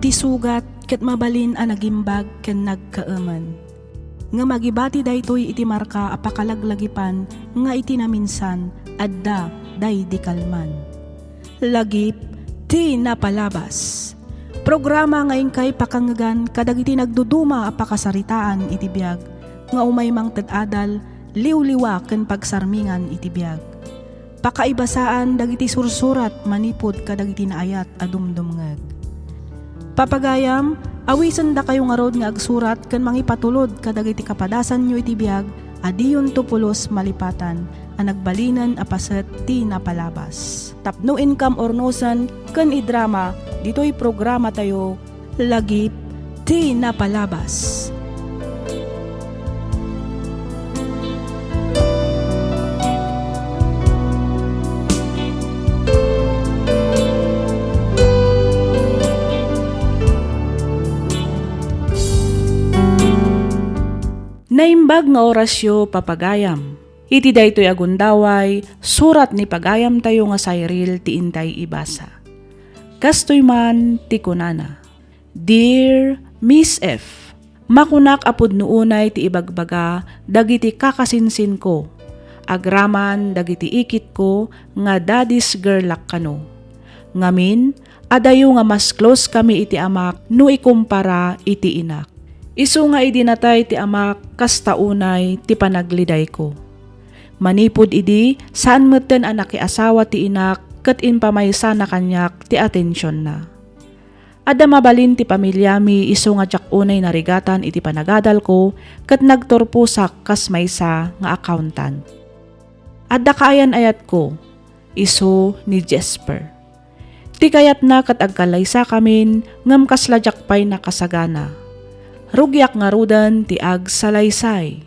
iti sugat ket mabalin a nagimbag ken nagkaaman. Nga magibati daytoy iti marka apakalaglagipan nga iti naminsan adda day di kalman. Lagip ti napalabas. Programa nga ingkay pakangagan kadagiti nagduduma a pakasaritaan iti biag nga umaymang ted-adal liwliwa ken pagsarmingan iti biag. Pakaibasaan dagiti sursurat manipod kadagiti naayat a dumdumngeg. Papagayam, awisen da kayo nga rod nga agsurat ken mangipatulod kadagiti kapadasan nyo iti biag adiyon tupulos malipatan a nagbalinan a paset ti napalabas. Tapno income or nosan ken idrama ditoy programa tayo lagip ti napalabas. Naimbag nga orasyo papagayam. Iti daytoy agundaway, surat ni pagayam tayo nga Cyril ti intay ibasa. Kastoy man ti kunana. Dear Miss F, makunak apod nuunay ti ibagbaga dagiti kakasinsin ko. Agraman dagiti ikit ko nga daddy's girlak kano. Ngamin, adayo nga mas close kami iti amak no ikumpara iti inak. Isu nga idinatay ti amak kas taunay ti panagliday ko. Manipod idi saan meten anak asawa ti inak ket inpamaysa na kanyak ti atensyon na. Adda mabalin ti pamilyami isu nga tiyak unay narigatan iti panagadal ko ket nagturpusak kas maysa nga accountant. Adda kaayan ayat ko isu ni Jesper. Ti kayat na ket agkalaysa kamin ngem kasladyak pay nakasagana. Rugyak nga rudan ti ag salaysay.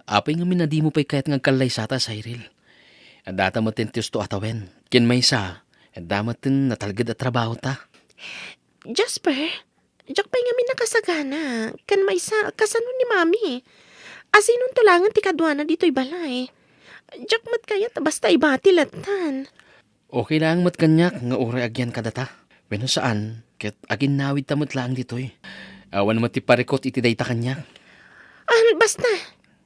Apay nga minadi mo pa'y kahit nga kalaysata, Cyril. Ang data mo tintius to atawen. Kin may isa, ang damatin natalgad at trabaho ta. Jasper, jak pa'y nga minakasagana. Kan may isa, kasano ni mami. Asinon tulangan ti kadwana dito'y balay. Jak mat kayat basta ibati latan. Okay lang mat kanyak nga uri agyan kadata. Weno saan, ket agin nawid tamot lang dito'y. Awan mo ti parikot iti dayta kanyak. Basta,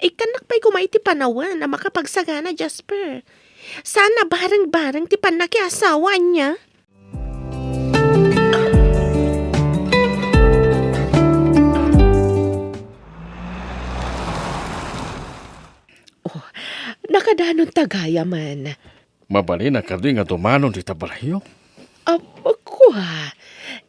ikanak pa'y kumay ti panawan na makapagsagana, Jasper. Sana bareng-bareng ti panaki asawa niya. Nakadanon tagaya man. Mabali na kadi nga tumanon di tabalayo. Ako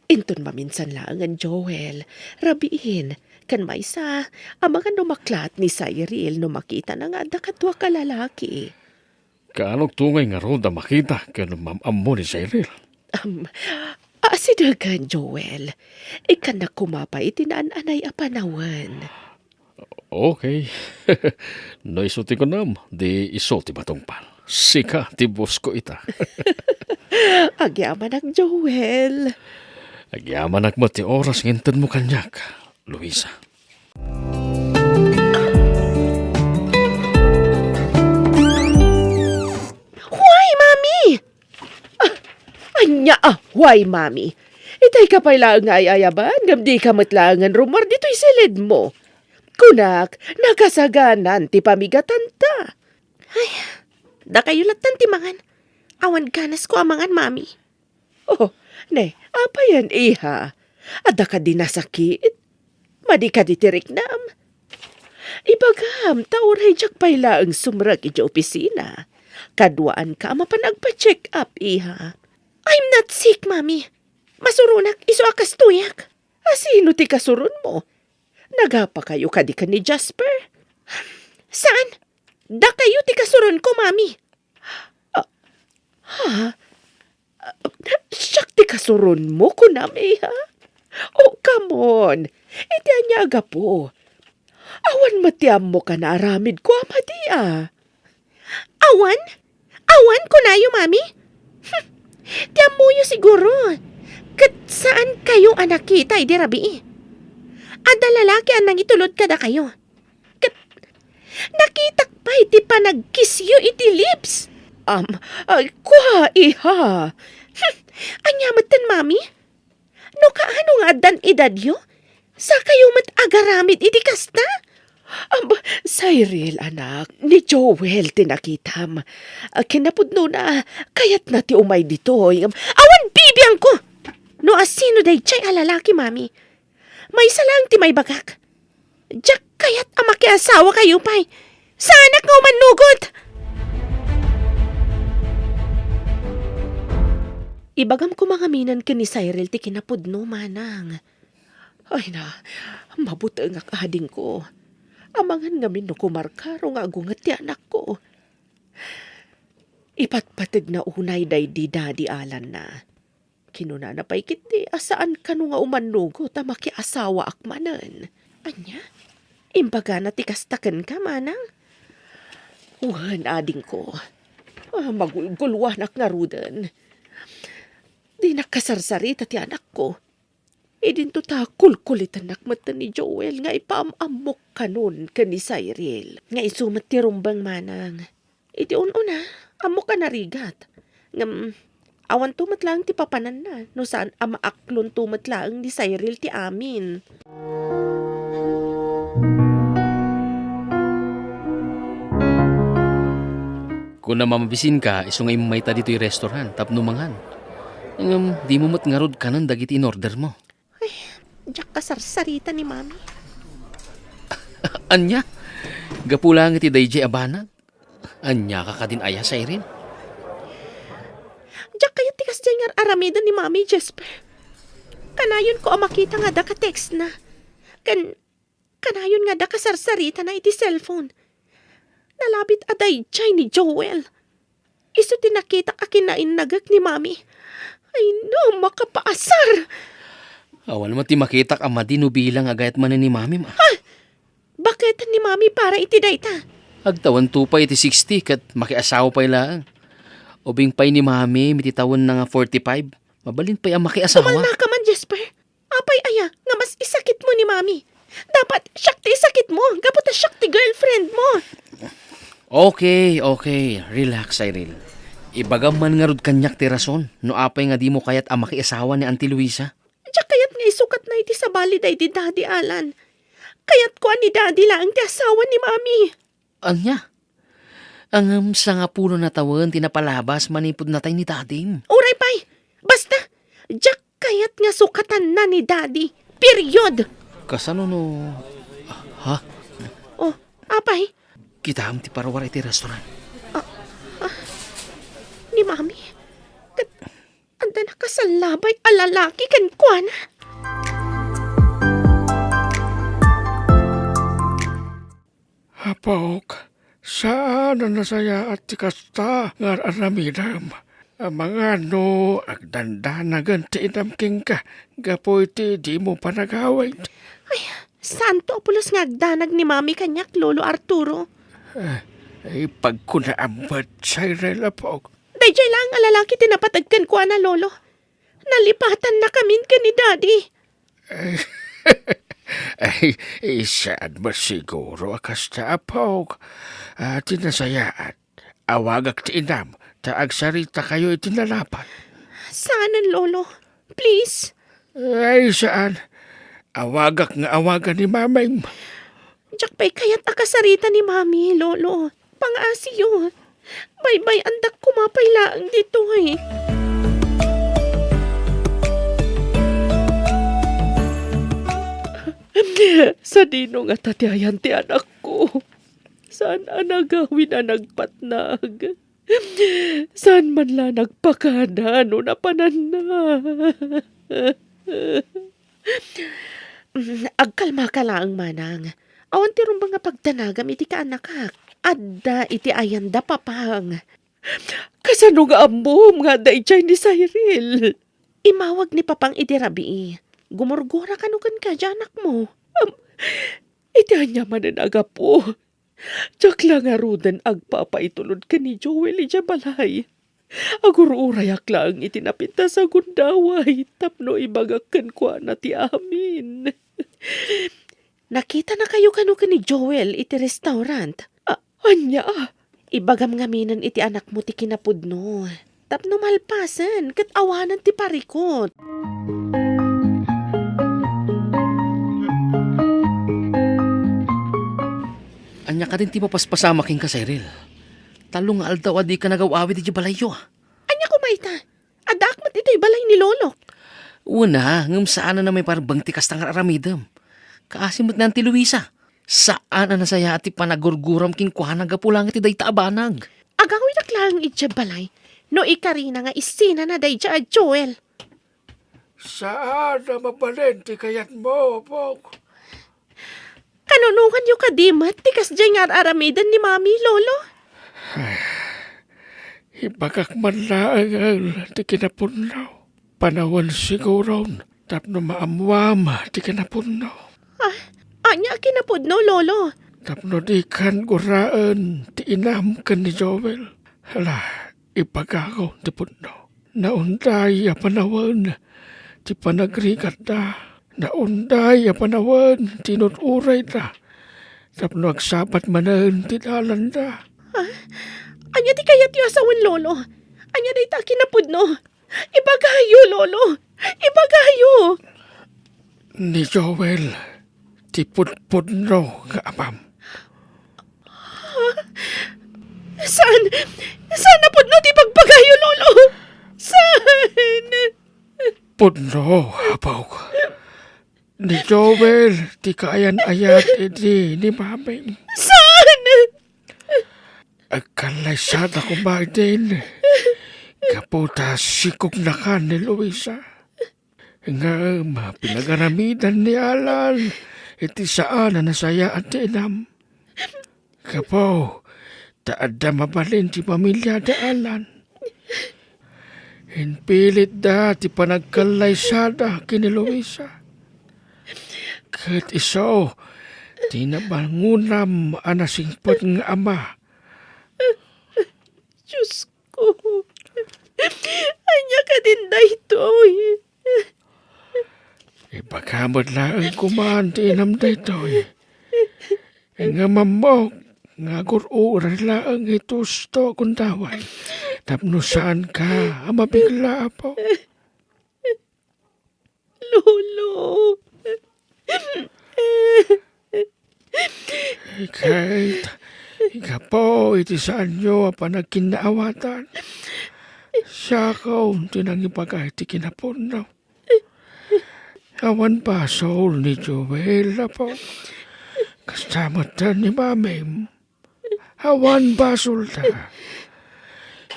Inton maminsan lang ang Joel. Rabiin, kan maysa, ang mga numaklat ni Cyril no makita na nga dakatwa ka lalaki. Kaanong tungay nga roda makita kaya mamamo ni Cyril. Asidagan, Joel. Ikan na kumapay tinaan-anay apanawan. Okay. No isuti ko nam, di isuti matungpal. Sika, ti boss ko ita. Agyaman ang Joel. Agyaman mo ti oras ngintan mo kanyak, Luisa. Huway, Mami! Anya, huway, Mami. Itay ka pa'y lang ayayaban, gamdi ka matlangan rumar dito'y silid mo. Kunak, nakasaganan ti pamigatan ta. Ay, da kayo latan ti mangan. Awan ganas ko amangan, Mami. Oh, ne, apa yan, iha? Ada ka dinasakit? Madi ka ditirik nam? Ibagam, tauray jak payla ang sumrag iti opisina. Kadwaan ka mapanagpa-check up, iha. I'm not sick, Mami. Masurunak, iso akas tuyak. Asino ti kasurun mo? Nagapa kayo kadi ka ni Jasper? Saan? Da kayo ti kasurun ko, Mami. Siyak ti kasurun mo ko nami, ha? Oh, come on. Iti anyaga po. Awan matiam mo ka na aramid ko, amadi, Awan? Awan ko na yung, Mami? Tiam mo yung siguro. Kat saan kayo anak kita, di rabi? Ada lalaki ang nangitulod kada kayo. Kat Nakita pa iti panagkisyo iti lips. Kuha iha. Anyamatan, mami? No kaano nga dan edadyo? Sa kayo mat agaramid iti kasta? Cyril, anak, ni Joel tinakitam. Kinapudno na, kayat na ti umay dito. Awan bibiyang ko! No asino day chay alalaki, mami. May isa lang ti may bagak. Diyak kayat amakiasawa kayo pa'y. Sa anak nga umanugot! Ibagam ko mga minan ka ni Cyril ti kinapudno, manang. Ay na, mabuti nga kahading ko. Amangan nga min no kumarkaro nga agungat ti anak ko. Ipatpatid na unay day di daddy alan na. Kinuna na pa'y kiti, asaan ka no nga umanugo ta makiasawa akmanan. Anya? Imbaga na tikastakan ka, manang? Uhan, ading ko. Magulgulwanak nga rudan. Di nakasarsarita ti anak ko. Idinto ta kulkulitan nakmatan ni Joel nga ipaamamok kanon ka ni Cyril. Nga isumat ti rumbang, manang. Iti ununa, amok ka narigat. Ngam, awan tumat lang ti papanan na. No saan amaaklon tumat lang ni Cyril ti amin. Kung na mamabisin ka, isungay mo may ta dito'y restaurant, tapno mangan. Di mo matngarod ka ng dagiti in order mo. Diyak kasarsarita ni mami. Anya? Gapulang iti dayjay abanag. Anya ka din aya sa irin. Diyak kaya tikas dyan nga aramida ni mami, Jesper. Kanayon ko makita nga da ka text na. Kanayon nga da kasarsarita na iti cellphone. Nalabit aday dyan ni Joel. Iso tinakita ka kinainagak ni mami. Ay no, makapaasar. Awan mo ti makitak ama di no bilang agayat man ni mami ma. Bakit ni mami para iti dayta? Agtawan tu pa iti 60 kat makiasawa pa ilang. Ubing pay ni mami mititawan na nga 45. Mabalin pa'y ang makiasawa. Tumalma ka man, Jesper. Apay aya, nga mas isakit mo ni mami. Dapat siyak ti isakit mo. Gaputa siyak ti girlfriend mo. Okay. Relax, Cyril. Ibagam man nga rod kanyak ti rason. No apay nga di mo kayat ang makiasawa ni Auntie Luisa. Diyak kayat nga isukat na iti sa baliday di daddy Alan. Kayat ko ni daddy lang ti asawa ni mami. Anya? Ang sa nga puno na tawan tinapalabas manipod na tayo ni dadim. Uray pay. Basta, diyak kayat nga sukatan na ni daddy. Period. Kasano no? Ha? Oh, apay. Kita ti parawar iti restaurant. Ni mami. Anda na kasalabay alalaki kan kuan. Hapok, saan na nasaya at tikasta nga aramidam? Mga no, agdandanagan ti inamking ka, gapoy ti di mo panagaway. Ay, santo apulos nga agdanag ni mami kanyak, Lolo Arturo. Ay, pagkunaambat sa irelapok. Dayjay lang ang lalaki tinapatagkan ko na, Lolo. Nalipatan na kamin ka ni Daddy. Ay, saan ba siguro akasta apok? Tinasayaat, awagak ti inam, taag sarita kayo itinalapat. Saanan, Lolo? Please? Ay, saan? Awagak nga awagan ni mamay mo. Diyak pa'y kaya't akasarita ni Mami, Lolo. Pang-asiyo. Bye-bye, andak kumapaylaang dito eh. Sa dino nga tatiayan ti anak ko. Saan anagawin na nagpatnag? Saan man la nagpakada no napanan na? Agkalma ka lang, manang. Awan ti rumbang nga pagtanagam iti ka anakak. Adda iti ayanda papang. Kasano nga ambom nga da ichay ni Cyril? Imawag ni papang iti rabi. Gumurgura kanukan ka anak mo. Iti anya manan agapo. Diyak lang arudan agpapaitulod ka ni Joel ija balay. Agururayak lang itinapinta sa gundaway. Tapno ibagakan ko na ti amin. Nakita na kayo kanukan ni Joel iti restaurant. Anya, ibagam ngaminan iti anak mo ti kinapudno. Tapno malpasan, kat awanan ti parikot. Anya ka din ti mapaspasama king ka, Cyril. Talong nga aldaw adi ka nagawawi di balayo. Anya kumayta, adakmat ito'y balay ni Lolo. Una, ngam saan na may parang tikas tangar aramidam. Kaasimot na ti Luisa. Saan na saya ati panagurguram king kuhanag pulang iti day taabanag. Agawi naklang itya balay, no ikarina nga isina na day at Joel. Saan na mabalenti kayat mo, Pog? Kanunungan yung kadimat, tikas dyan nga aramidan ni Mami, Lolo. Ibagak man laang ti kinapunaw. Panawan siguro, tapno maamuam ti kinapunaw. Anya kinapudno, Lolo. Tapno di kan guraan ti inam kan ni Joel. Hala, ipagaw ti puno. Naunday a panawan ti panagrigat na. Naunday a panawan ti nuturay na. Tapno agsabat manan ti dalan na. Anya ti kayat yung asawan, Lolo. Anya day ta kinapudno. Ibagayo, Lolo. Ibagayo. Ni Joel, ti pudpudno nga amam. Saan? Saan na pudno ti pagpagayo, Lolo? Saan? Pudno, habaw ko. Ni Joel, ti kaayan ayat edi ni maming. Saan? Agkalaysad ako ba din. Kaputa sikog na ka ni Luisa. Nga pinag-aramidan ni Alan. Iti saan na nasaya at inam. Kapo, taad da mabalin ti pamilya da Alan. Hinpilit da ti panagkalaysada kini Luisa. Kat iso, ti nabangunam anasingpot nga ama. Diyos ko. Anya ka din da ito. Ipagamot lang ang kumanti nam daytoy. Nga mamok, nga gururan lang itusto kung daway. Tapno saan ka, mabigla po. Lolo. Kahit, ika po, iti saan nyo panagkinaawatan. Siya ko, tinang ipagay ti kinapunaw. Awan pa soul ni Joel na po. Kastamat na ni Mamim. Awan ba sulta?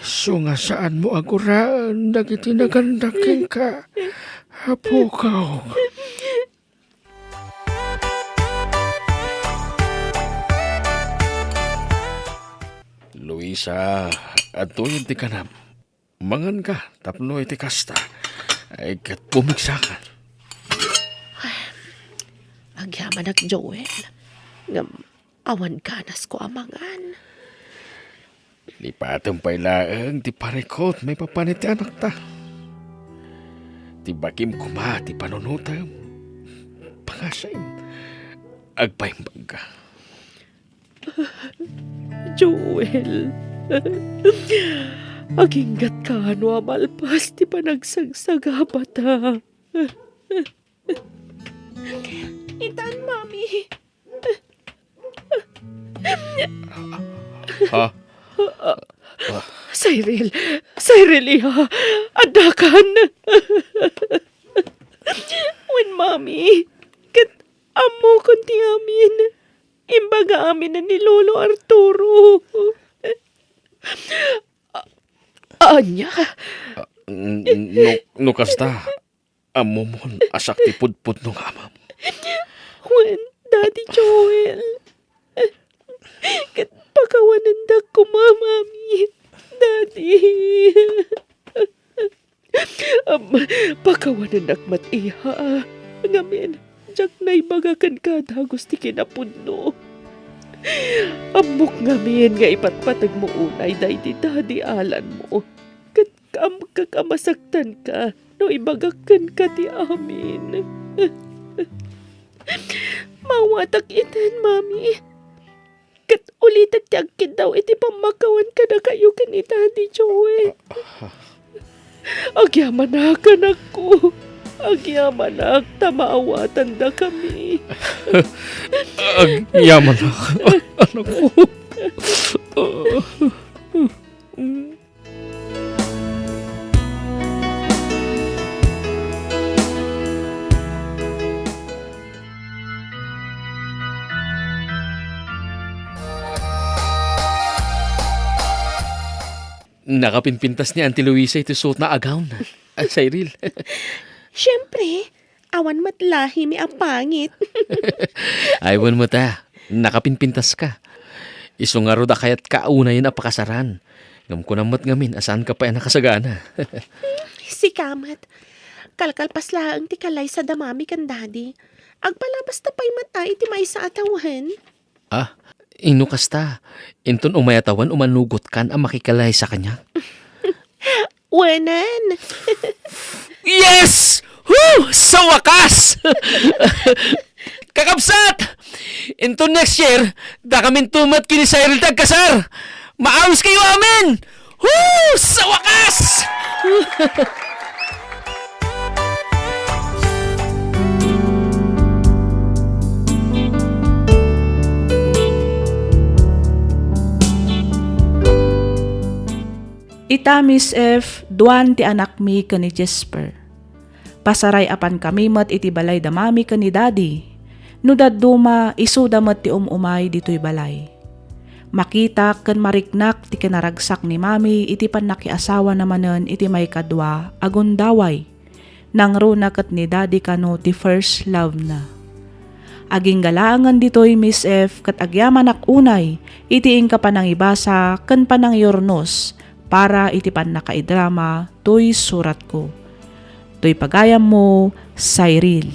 So nga saan mo aguraan nagiti nagandaking ka. Apo ka. Luisa, ato yung ti kanam. Mangan ka, tapno iti kasta. Ay kat pumiksakan. Agyaman ak Joel. Ngam, awan ganas ko amangan. Lipatang pailaang ti parekot may papaniti anak ta. Ti bakim kuma ti panunutam. Pangasain. Agpaimbag ka. Joel. Aginggat ka ano amalpas ti panagsagsagapa ta. Itan, Mami. Ha? Cyril, iha. Adakan. When, Mami, kat amo kunti amin. Imbaga amin na ni Lolo Arturo. Anya? No kasta. Amomon asak ti pudpud nung amam. When, Daddy Joel. Kat pakawanan da ko, Mami. Daddy. Pakawanan dak matiha. Ngamin, jak na ibagakan ka dagos ti kinapudno. Amok ngamin nga ipatpatag mo unay day di Daddy Alan mo. Kat kakamasaktan ka no ibagakan ka ti amin. Mawatak itan, Mami. Kat ulit agkid daw iti pamakawan ka na kayo ni Daddy Joel. Agyaman na kanak ko. Agyaman na tamaawatan da kami. Yaman na, anak ko. Nakapinpintas ni Auntie Luisa ito suot na agawn. Cyril. Siyempre, awan matlahi mi ang pangit. Aywan mo ta. Nakapinpintas ka. Isungaro da kaya't kauna yun apakasaran. Ngam ko namat ngamin, asan ka pa yan nakasagana? Si Kamat, kalkalpas lang ti kalay sa damami kan Daddy. Agpalabas na pa'y mata iti may sa atawahan. Ah, inukas ta. Inton umayatawan umanugot kan ang makikalay sa kanya. Wanan! Yes! Woo! Sa wakas! Kakabsat! Into next year, da kami tumat kini Cyril tagkasar! Maawis kayo amin! Woo! Sa wakas! Ita Miss F, duan ti anak mi ka ni Jesper. Pasaray apan kami mat iti balay damami ka ni Daddy. No dadduma isuda mat ti umay dito'y balay. Makita kan mariknak ti kinaragsak ni Mami iti panakiasawa namanen iti may kadwa agundaway. Nang runa kat ni Daddy kano ti first love na. Aging galaangan dito'y Miss F kat agyaman unay iti ingka panangibasa kan panangyornos para iti panakaidrama to'y surat ko. To'y pagayam mo, Cyril.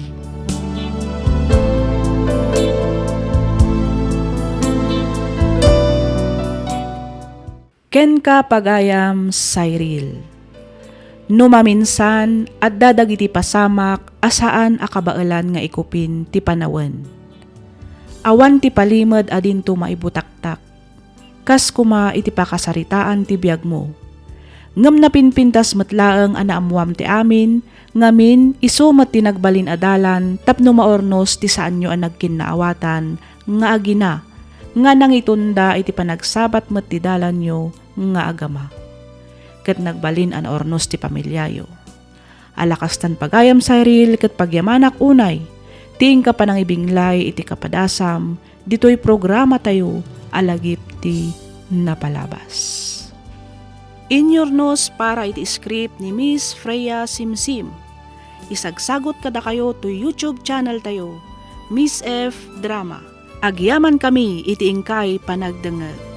Ken ka pagayam, Cyril. Numaminsan at dadag iti pasamak asaan akabailan nga ikupin ti panawen. Awan ti palimad adin to maibutaktak. Kas kuma iti pakasaritaan ti biyag mo. Ngam napinpintas matlaeng anaamuam ti amin, ngamin isumat ti nagbalin adalan tapno maornos ti saan nyo ang nagkinaawatan, nga agina, nga nangitunda iti panagsabat met ti dalan nyo, nga agama. Ket nagbalin an ornos ti pamilyayo. Alakastan pagayam Cyril ket pagyamanak unay, tiing ka panangibinglay iti kapadasam, dito'y programa tayo, alagip ti napalabas. Inyornos para iti script ni Miss Freya Simsim. Isagsagot kada kayo to YouTube channel tayo, Miss F Drama. Agyaman kami iti ingkay panagdengeg.